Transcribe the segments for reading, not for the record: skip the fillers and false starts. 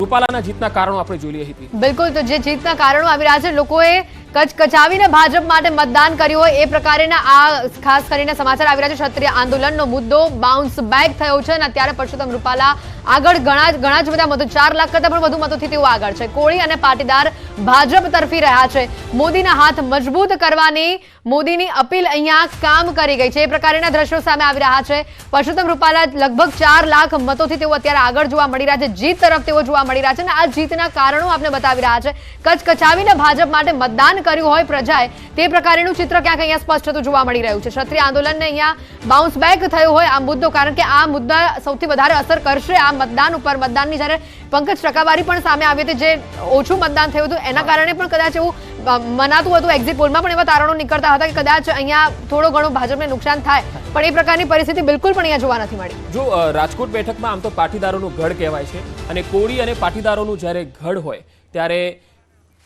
રૂપાલાના જીતના કારણો આપણે જોઈ લીધી હતી। બિલકુલ, તો જે જીતના કારણો આવી રહ્યા છે, લોકોએ કચકચાવીને ભાજપ માટે મતદાન કર્યું હોય એ પ્રકારના આ ખાસ કરીને સમાચાર આવી રહ્યા છે। ક્ષત્રિય આંદોલનનો મુદ્દો બાઉન્સ બેક થયો છે અને અત્યારે પરસોત્તમ રૂપાલા આગળ ઘણા જ બધા મતો 4 લાખ કરતા પણ વધુ મતોથી તેઓ આગળ છે। કોળી અને પાટીદાર ભાજપ તરફી રહ્યા છે। મોદીના હાથ મજબૂત કરવાની મોદીની અપીલ અહીંયા કામ કરી ગઈ છે, એ પ્રકારના દ્રશ્યો સામે આવી રહ્યા છે। પરસોત્તમ રૂપાલા લગભગ 4 લાખ મતોથી તેઓ અત્યારે આગળ જોવા મળી રહ્યા છે, જીત તરફ તેઓ જોવા મળી રહ્યા છે અને આ જીતના કારણો આપણે બતાવી રહ્યા છે। કચકચાવીને ભાજપ માટે મતદાન કર્યું હોય પ્રજાએ તે પ્રકારનું ચિત્ર ક્યાંક અહીંયા સ્પષ્ટ થતું જોવા મળી રહ્યું છે। ક્ષત્રિય આંદોલનને અહીંયા બાઉન્સ બેક થયો હોય આ મુદ્દો, કારણ કે આ મુદ્દા સૌથી વધારે અસર કરશે આ મતદાન ઉપર। મતદાનની જ્યારે પંકજ ટકાવારી પણ સામે આવી હતી, જે ઓછું મતદાન થયું હતું એના કારણે પણ કદાચ એવું મનાતું હતું, એક્ઝિટ પોલમાં પણ એવા તારણો નીકળતા હતા કે કદાચ અહીંયા થોડો ઘણો ભાજપને નુકસાન થાય, પણ એ પ્રકારની પરિસ્થિતિ બિલકુલ પણ અહીંયા જોવા નથી મળી। જો રાજકોટ બેઠકમાં આમ તો પાટીદારોનું ગઢ કહેવાય છે અને કોળી અને પાટીદારોનું જ્યારે ગઢ હોય ત્યારે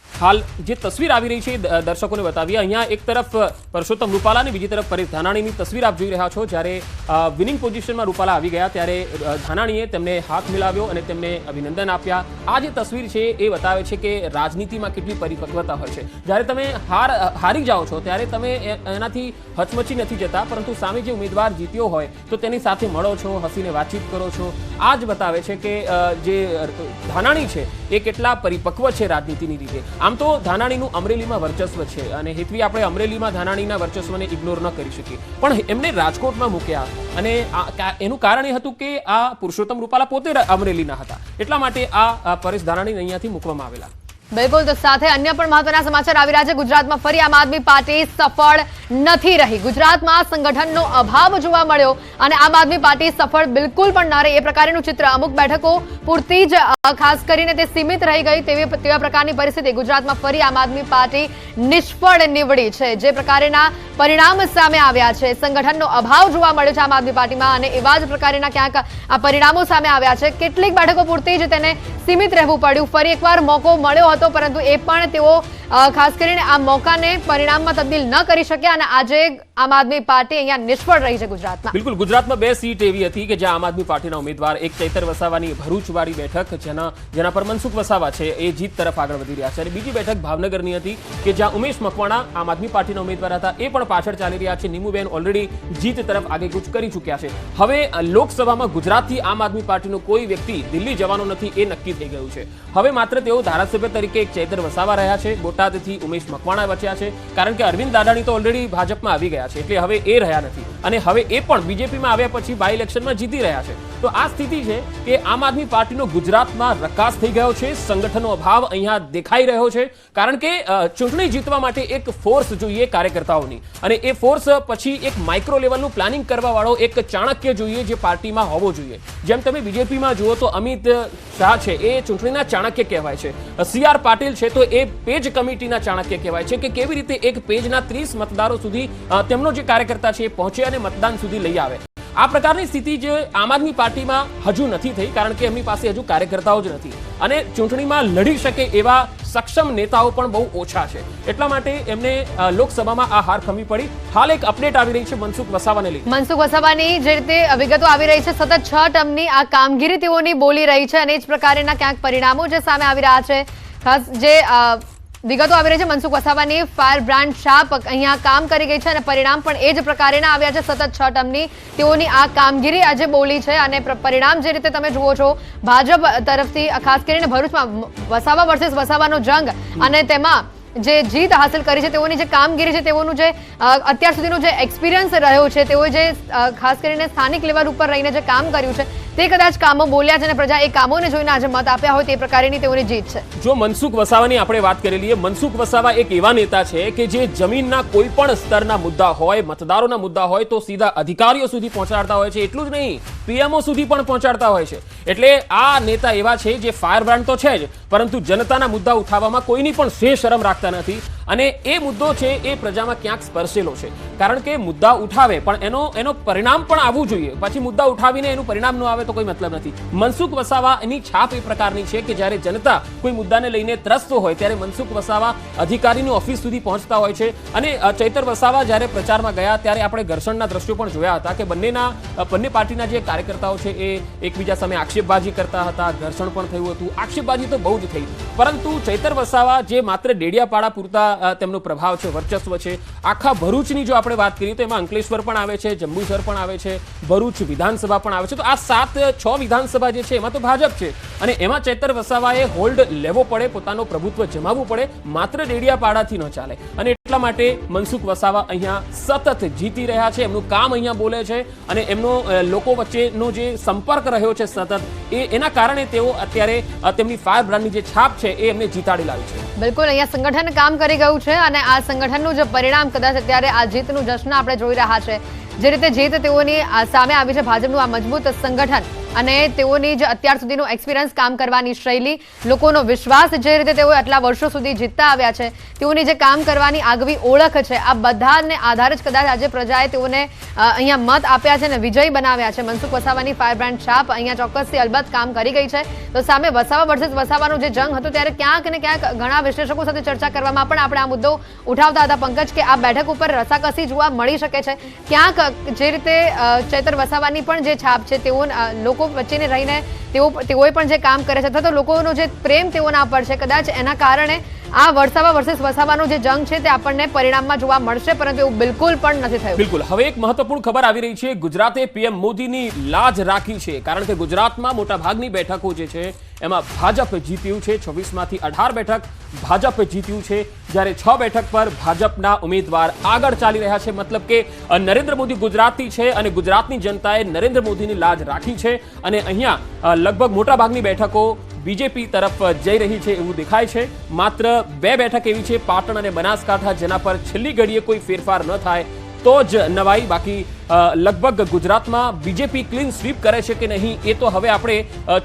હાલ જે તસવીર આવી રહી છે દર્શકોને બતાવીએ। અહીંયા એક તરફ પરસોત્તમ રૂપાલા અને બીજી તરફ પરેશ ધાનાણીની તસવીર આપ જોઈ રહ્યા છો। જ્યારે વિનિંગ પોઝિશનમાં રૂપાલા આવી ગયા ત્યારે ધાનાણીએ તેમને હાથ મિલાવ્યો અને તેમને અભિનંદન આપ્યા। આ જે તસવીર છે એ બતાવે છે કે રાજનીતિમાં કેટલી પરિપક્વતા હોય છે। જ્યારે તમે હારી જાઓ છો ત્યારે તમે એનાથી હચમચી નથી જતા, પરંતુ સામે જે ઉમેદવાર જીત્યો હોય તો તેની સાથે મળો છો, હસીને વાતચીત કરો છો। આ જ બતાવે છે કે જે ધાનાણી છે એ કેટલા પરિપક્વ છે રાજનીતિની રીતે। આમ તો ધાનાણીનું અમરેલીમાં વર્ચસ્વ છે અને હેતવી આપણે અમરેલીમાં ધાનાણીના વર્ચસ્વને ઇગ્નોર ન કરી શકીએ, પણ એમને રાજકોટમાં મૂક્યા અને એનું કારણ એ હતું કે આ પુરુષોત્તમ રૂપાલા પોતે અમરેલીના હતા, એટલા માટે આ પરેશ ધાનાણીને અહીંયાથી મૂકવામાં આવેલા। બિલકુલ, તો સાથે અન્ય પણ મહત્વના સમાચાર આવી રહ્યા છે। ગુજરાતમાં ફરી આમ આદમી પાર્ટી સફળ નથી રહી। ગુજરાતમાં સંગઠનનો અભાવ જોવા મળ્યો અને આમ આદમી પાર્ટી સફળ બિલકુલ પણ ન રહી, એ પ્રકારનું ચિત્ર। અમુક બેઠકો પૂરતી જ ખાસ કરીને તે સીમિત રહી ગઈ તેવા પ્રકારની પરિસ્થિતિ। ગુજરાતમાં ફરી આમ આદમી પાર્ટી નિષ્ફળ નીવડી છે, જે પ્રકારના પરિણામ સામે આવ્યા છે। સંગઠનનો અભાવ જોવા મળ્યો છે આમ આદમી પાર્ટીમાં અને એવા જ પ્રકારના ક્યાંક આ પરિણામો સામે આવ્યા છે। કેટલીક બેઠકો પૂરતી જ તેને સીમિત રહેવું પડ્યું। ફરી એકવાર મોકો મળ્યો હતો, પરંતુ એ પણ તેઓ ખાસ કરીને આ મોકાને પરિણામમાં તબદીલ ન કરી શક્યા અને આજે આમ આદમી પાર્ટી અહીંયા નિષ્ફળ રહી છે ગુજરાતમાં। બિલકુલ, ગુજરાતમાં 2 સીટ એવી હતી કે જ્યાં આમ આદમી પાર્ટીના ઉમેદવાર, એક ચૈતર વસાવાની ભરૂચવાળી બેઠક જેના પર મનસુખ વસાવા છે એ જીત તરફ આગળ વધી રહ્યા છે, અને બીજી બેઠક ભાવનગરની હતી કે જ્યાં ઉમેશ મકવાણા આમ આદમી પાર્ટીના ઉમેદવાર હતા, એ પણ પાછળ ચાલી રહ્યા છે। નીમુબેન ઓલરેડી જીત તરફ આગેકૂચ કરી ચૂક્યા છે। હવે લોકસભામાં ગુજરાતથી આમ આદમી પાર્ટીનો કોઈ વ્યક્તિ દિલ્હી જવાનો નથી એ નક્કી થઈ ગયું છે। હવે માત્ર તેઓ ધારાસભ્ય તરીકે એક ચૈતર વસાવા રહ્યા છે, બોટાદથી ઉમેશ મકવાણા બચ્યા છે, કારણ કે અરવિંદ દાડાણી તો ઓલરેડી ભાજપમાં આવી ગયા છે, એટલે હવે એ રહ્યા નથી અને હવે એ પણ બીજેપીમાં આવ્યા પછી બાય ઇલેક્શનમાં જીતી રહ્યા છે। તો આ સ્થિતિ છે કે આમ આદમી પાર્ટીનો ગુજરાતમાં રકાસ થઈ ગયો છે। સંગઠનનો અભાવ અહીંયા દેખાઈ રહ્યો છે, કારણ કે ચૂંટણી જીતવા માટે એક ફોર્સ જોઈએ કાર્યકર્તાઓની, અને એ ફોર્સ પછી એક માઇક્રો લેવલનું પ્લાનિંગ કરવા વાળો એક ચાણક્ય જોઈએ જે પાર્ટીમાં હોવો જોઈએ। જેમ તમે બીજેપીમાં જુઓ તો અમિત શાહ છે એ ચૂંટણીના ચાણક્ય કહેવાય છે, CR પાટીલ છે તો એ પેજ કમિટીના ચાણક્ય કહેવાય છે કે કેવી રીતે એક પેજના 30 મતદારો સુધી તેમનો જે કાર્યકર્તા છે એ પહોંચે અને મતદાન સુધી લઈ આવે। આ પ્રકારની સ્થિતિ જે આમ આદમી પાર્ટીમાં હજુ નથી થઈ, કારણ કે એમની પાસે હજુ કાર્યકર્તાઓ જ નથી અને ચૂંટણીમાં લડી શકે એવા સક્ષમ નેતાઓ પણ બહુ ઓછા છે, એટલા માટે એમને લોકસભામાં આ હાર ખમી પડી। હાલ એક અપડેટ આવી રહી છે મનસુખ વસાવાને લઈને। મનસુખ વસાવાની જે રીતે વિગતો આવી રહી છે, સતત 6 ટર્મની આ કામગીરી તેઓની બોલી રહી છે અને એ જ પ્રકારના ક્યાંક પરિણામો જે સામે આવી રહ્યા છે। ખાસ જે વિગતો આવી રહી છે, મનસુખ વસાવાની ફાયર બ્રાન્ડ છાપ અહીંયા કામ કરી ગઈ છે અને પરિણામ પણ એ જ પ્રકારના આવ્યા છે। સતત 6 ટર્મની તેઓની આ કામગીરી આજે બોલી છે અને પરિણામ જે રીતે તમે જુઓ છો ભાજપ તરફથી ખાસ કરીને ભરૂચમાં વસાવા વર્સિસ વસાવાનો જંગ અને તેમાં જે જીત હાંસલ કરી છે, તેઓની જે કામગીરી છે, તેઓનું જે અત્યાર સુધીનો જે એક્સપિરિયન્સ રહ્યો છે, તેઓએ જે ખાસ કરીને સ્થાનિક લેવલ ઉપર રહીને જે કામ કર્યું છે તે કદાચ કામો બોલ્યા છે અને પ્રજા એ કામોને જોઈને આજે મત આપ્યા હોય તે પ્રકારની તેઓની જીત છે। જો મનસુખ વસાવાની આપણે વાત કરી લઈએ, મનસુખ વસાવા એક એવા નેતા છે કે જે જમીનના કોઈ પણ સ્તરના મુદ્દા હોય, મતદારોના મુદ્દા હોય તો સીધા અધિકારીઓ સુધી પહોંચાડતા હોય છે। એટલું જ નહીં, પીએમઓ સુધી પણ પહોંચાડતા હોય છે। એટલે આ નેતા એવા છે જે ફાયર બ્રાન્ડ તો છે જ, પરંતુ જનતાના મુદ્દા ઉઠાવવામાં કોઈની પણ શરમ રાખતા નથી। અને એ મુદ્દો છે એ પ્રજામાં ક્યાંક સ્પર્શેલો છે, કારણ કે મુદ્દા ઉઠાવે પણ એનો પરિણામ પણ આવવું જોઈએ. પછી મુદ્દા ઉઠાવીને એનું પરિણામ ન આવે તો કોઈ મતલબ નથી. મનસુખ વસાવા એની છાપ એ પ્રકારની છે કે જ્યારે જનતા કોઈ મુદ્દાને લઈને ત્રસ્ત હોય ત્યારે મનસુખ વસાવા અધિકારીની ઓફિસ સુધી પહોંચતા હોય છે. અને ચૈતર વસાવા જ્યારે પ્રચારમાં ગયા ત્યારે આપણે ઘર્ષણના દ્રશ્યો પણ જોયા હતા કે બંને પાર્ટીના જે કાર્યકર્તાઓ છે એ એકબીજા સામે આક્ષેપબાજી કરતા હતા, ઘર્ષણ પણ થયું હતું. આક્ષેપબાજી તો બહુ જ થઈ, પરંતુ ચૈતર વસાવા જે માત્ર ડેડિયાપાડા પૂરતા તેમનો પ્રભાવ છે, વર્ચસ્વ છે, આખા ભરૂચની જો આપણે વાત કરીએ તો એમાં અંકલેશ્વર પણ આવે છે, જંબુસર પણ આવે છે, ભરૂચ વિધાનસભા પણ આવે છે. તો આ 7-6 વિધાનસભા જે છે એમાં તો ભાજપ છે અને એમાં ચૈતર વસાવાએ હોલ્ડ લેવો પડે, પોતાનું પ્રભુત્વ જમાવવું પડે, માત્ર ડેડિયાપાડાથી ન ચાલે. અને એટલા માટે મનસુખ વસાવા અહીંયા સતત જીતી રહ્યા છે, એમનું કામ અહીંયા બોલે છે અને એમનો લોકો વચ્ચેનો જે સંપર્ક રહ્યો છે સતત એના કારણે તેઓ અત્યારે તેમની ફાયર બ્રાન્ડની જે છાપ છે એ એમને જીતાડી લાવી છે. બિલકુલ, અહીંયા સંગઠન કામ કરી ગયું છે અને આ સંગઠનનું જે પરિણામ કદાચ અત્યારે આ જીતનું જશ્ન આપણે જોઈ રહ્યા છે. જે રીતે જીત તેઓની સામે આવી છે, ભાજપનું આ મજબૂત સંગઠન અને તેઓની જે અત્યાર સુધીનો એક્સપિરિયન્સ, કામ કરવાની શૈલી, લોકોનો વિશ્વાસ, જે રીતે તેઓ આટલા વર્ષો સુધી જીતતા આવ્યા છે, તેઓની જે કામ કરવાની આગવી ઓળખ છે, આ બધાને આધારે જ કદાચ આજે પ્રજાએ તેઓને અહીંયા મત આપ્યા છે અને વિજયી બનાવ્યા છે. મનસુખ વસાવાની ફાયર બ્રાન્ડ છાપ અહીંયા ચોક્કસથી અલબત્ત કામ કરી ગઈ છે. તો સામે વસાવા વર્સિસ વસાવાનો જે જંગ હતો ત્યારે ક્યાંક ને ક્યાંક ઘણા વિશ્લેષકો સાથે ચર્ચા કરવામાં પણ આપણે આ મુદ્દો ઉઠાવતા હતા પંકજ, કે આ બેઠક ઉપર રસાકસી જોવા મળી શકે છે. ક્યાંક જે રીતે ચૈતર વસાવાની પણ જે છાપ છે, તેઓ લોકો વચ્ચેને રહીને તેઓએ પણ જે કામ કરે છે અથવા તો લોકોનો જે પ્રેમ તેઓના પર છે, કદાચ એના કારણે આ વસાવા વર્સિસ વસાવાનો જે જંગ છે તે આપણને પરિણામમાં જોવા મળશે, પરંતુ એવું બિલકુલ પણ નથી થયું. બિલકુલ. હવે એક મહત્વપૂર્ણ ખબર આવી રહી છે. ગુજરાતે પીએમ મોદીની લાજ રાખી છે, કારણ કે ગુજરાતમાં મોટાભાગની બેઠકો જે છે એમાં ભાજપ જીત્યું છે. 26માંથી 18 બેઠક ભાજપ જીત્યું છે, જ્યારે 6 બેઠક પર ભાજપના ઉમેદવાર આગળ ચાલી રહ્યા છે. મતલબ કે નરેન્દ્ર મોદી ગુજરાતી છે અને ગુજરાતની જનતાએ નરેન્દ્ર મોદીની લાજ રાખી છે અને અહીંયા લગભગ મોટાભાગની બેઠકો બીજેપી તરફ જઈ રહી છે એવું દેખાય છે. માત્ર 2 બેઠક એવી છે, પાટણ અને બનાસકાંઠા, જેના પર છેલ્લી ઘડીએ કોઈ ફેરફાર ન થાય તો જ નવાઈ. બાકી લગભગ ગુજરાતમાં બીજેપી ક્લીન સ્વીપ કરે છે કે નહીં એ તો હવે આપણે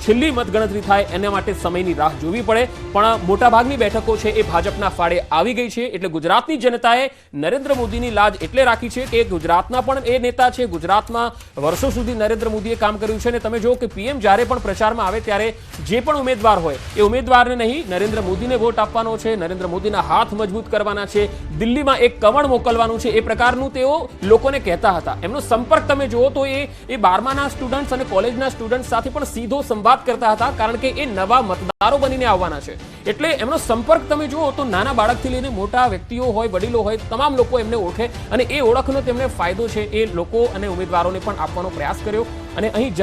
છેલ્લી મતગણતરી થાય એના માટે સમયની રાહ જોવી પડે. પણ મોટાભાગની બેઠકો છે એ ભાજપના ફાળે આવી ગઈ છે. એટલે ગુજરાતની જનતાએ નરેન્દ્ર મોદીની લાજ એટલે રાખી છે કે ગુજરાતના પણ એ નેતા છે, ગુજરાતમાં વર્ષો સુધી નરેન્દ્ર મોદીએ કામ કર્યું છે. અને તમે જો કે પીએમ જ્યારે પણ પ્રચારમાં આવે ત્યારે જે પણ ઉમેદવાર હોય એ ઉમેદવારને નહીં, નરેન્દ્ર મોદીને વોટ આપવાનો છે, નરેન્દ્ર મોદીના હાથ મજબૂત કરવાના છે, દિલ્હીમાં એક કમળ મોકલવાનું છે, એ પ્રકારનું તેઓ લોકોને કહેતા હતા. એમનો સંપર્ક તમે જુઓ તો એ 12માના સ્ટુડન્ટ્સ અને કોલેજના સ્ટુડન્ટ્સ સાથે પણ સીધો સંવાદ કરતા હતા, કારણ કે એ નવા મતદારો બનીને આવવાના છે. એટલે એમનો સંપર્ક તમે જુઓ તો નાના બાળકથી લઈને મોટા વ્યક્તિઓ હોય, વડીલો હોય, તમામ લોકો એમને ઓળખે અને એ ઓળખનો તેમને ફાયદો છે એ લોકો અને ઉમેદવારોને પણ આપવાનો પ્રયાસ કર્યો. અને અહીં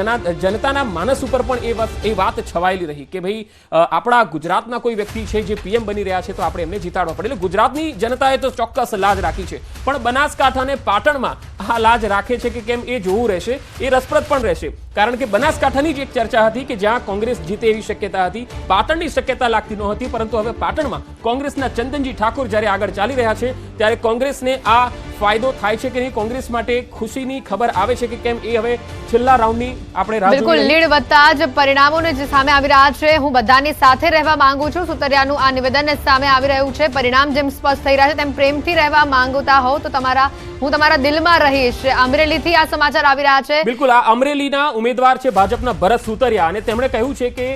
જનતાના માનસ ઉપર પણ એ વાત છવાયેલી રહી કે ભાઈ આપણા ગુજરાતના કોઈ વ્યક્તિ છે જે પીએમ બની રહ્યા છે તો આપણે એમને જીતાડવા પડે. એટલે ગુજરાતની જનતાએ તો ચોક્કસ લાજ રાખી છે, પણ બનાસકાંઠા અને પાટણમાં આ લાજ રાખે છે કે કેમ એ જોવું રહેશે. એ રસપ્રદ પણ રહેશે, કારણ કે બનાસકાંઠાની જ એક ચર્ચા હતી કે જ્યાં કોંગ્રેસ જીતે એવી શક્યતા હતી, પાટણની શક્યતા લાગતી નહોતી, પરંતુ હવે પાટણમાં કોંગ્રેસના ચંદનજી ઠાકોર જ્યારે આગળ ચાલી રહ્યા છે ત્યારે કોંગ્રેસને આ ફાયદો થાય છે કે નહીં, કોંગ્રેસ માટે ખુશીની ખબર આવે છે કે કેમ, એ હવે છેલ્લા રાઉન્ડની આપણે રાહ બિલકુલ લીડ વધતા જ પરિણામોને જે સામે આવી રહ્યા છે, હું બધાની સાથે રહેવા માંગુ છું, સુતરિયાનું આ નિવેદન સામે આવી રહ્યું છે. પરિણામ જેમ સ્પષ્ટ થઈ રહ્યા છે તેમ પ્રેમથી રહેવા માંગતા હોવ તો હું તમારા દિલમાં રહીશ. અમરેલીથી આ સમાચાર આવી રહ્યા છે. બિલકુલ, આ અમરેલીના ઉમેદવાર છે ભાજપના ભરત સુતરિયા અને તેમણે કહ્યું છે કે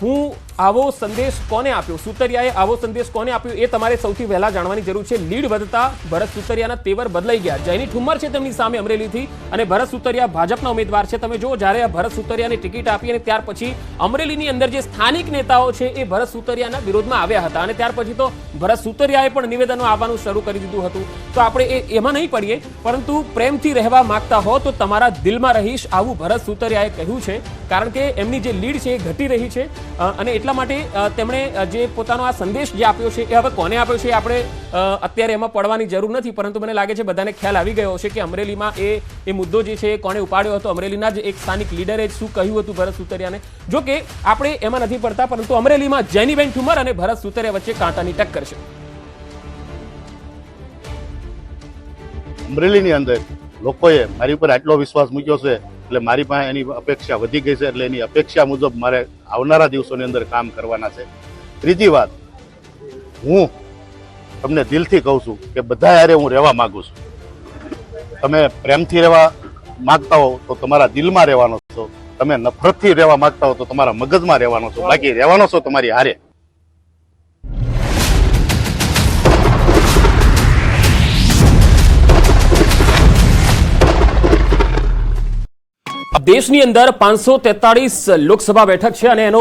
હું આવો સંદેશ કોને આપ્યો, સુતરિયાએ આવો સંદેશ કોને આપ્યો એ તમારે સૌથી પહેલા જાણવાની જરૂર છે. લીડ વધતા ભરત સુતરિયાના તેવર બદલાઈ ગયા. જયની ઠુમ્મર છે તેમની સામે અમરેલીથી અને ભરત સુતરિયા ભાજપના ઉમેદવાર છે. તમે જો જ્યારે ભરત સુતરિયાને ટિકિટ આપી અને ત્યાર પછી અમરેલીની અંદર જે સ્થાનિક નેતાઓ છે એ ભરત સુતરિયાના વિરોધમાં આવ્યા હતા અને ત્યાર પછી તો ભરત સુતરિયાએ પણ નિવેદનો આવવાનું શરૂ કરી દીધું હતું. તો આપણે એમાં નહીં પડીએ, પરંતુ પ્રેમથી રહેવા માંગતા હો તો તમારા દિલમાં રહીશ, આવું ભરત સુતરિયાએ કહ્યું છે. કારણ કે એમની જે લીડ છે એ ઘટી રહી છે અને એટલા માટે તેમણે જે પોતાનો આ સંદેશ જે આપ્યો છે એ હવે કોને આપ્યો છે આપણે અત્યારે એમાં પડવાની જરૂર નથી, પરંતુ મને લાગે છે બધાને ખ્યાલ આવી ગયો હશે કે અમરેલીમાં એ મુદ્દો જે છે એ કોને ઉપાડ્યો હતો. અમરેલીના જ એક સ્થાનિક લીડરે શું કહ્યું હતું ભરત સુતરિયાને. જો કે આપણે એમાં નથી પડતા, પરંતુ અમરેલીમાં જેનીબેન ઠુમર અને ભરત સુતરિયા વચ્ચે કાંટાની ટક્કર છે. અમરેલીની અંદર લોકોએ મારી ઉપર આટલો વિશ્વાસ મૂક્યો છે એટલે મારી પાસે એની અપેક્ષા વધી ગઈ છે. એટલે એની અપેક્ષા મુજબ મારે આવનારા દિવસોની અંદર કામ કરવાના છે. ત્રીજી વાત, હું તમને દિલથી કહું છું કે બધા હારે હું રહેવા માંગુ છું. તમે પ્રેમથી રહેવા માંગતા હો તો તમારા દિલમાં રહેવાનો છો, તમે નફરતથી રહેવા માંગતા હો તો તમારા મગજમાં રહેવાનો છો, બાકી રહેવાનો છો તમારી હારે. દેશની અંદર 543 લોકસભા બેઠક છે અને એનો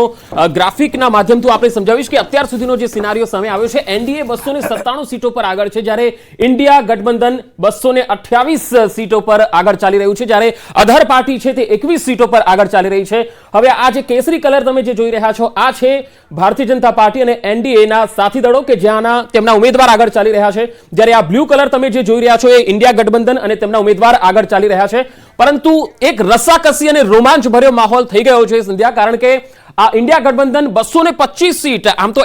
ગ્રાફિકના માધ્યમથી આપણે સમજાવીશ કે અત્યાર સુધીનો જે સિનારીઓ સામે આવ્યો છે. એનડીએ 297 સીટો પર આગળ છે, જ્યારે ઇન્ડિયા ગઠબંધન 228 સીટો પર આગળ ચાલી રહ્યું છે, જ્યારે અધર પાર્ટી છે તે 21 સીટો પર આગળ ચાલી રહી છે. હવે આ જે કેસરી કલર તમે જે જોઈ રહ્યા છો આ છે ભારતીય જનતા પાર્ટી અને એનડીએના સાથી દળો કે જ્યાંના તેમના ઉમેદવાર આગળ ચાલી રહ્યા છે, જ્યારે આ બ્લુ કલર તમે જે જોઈ રહ્યા છો એ ઇન્ડિયા ગઠબંધન અને તેમના ઉમેદવાર આગળ ચાલી રહ્યા છે. પરંતુ એક રસાકસી અને રોમાંચ ભર્યો માહોલ થઈ ગયો છે સંધ્યા, કારણ કે આ ઇન્ડિયા ગઠબંધન 225 સીટ આમ તો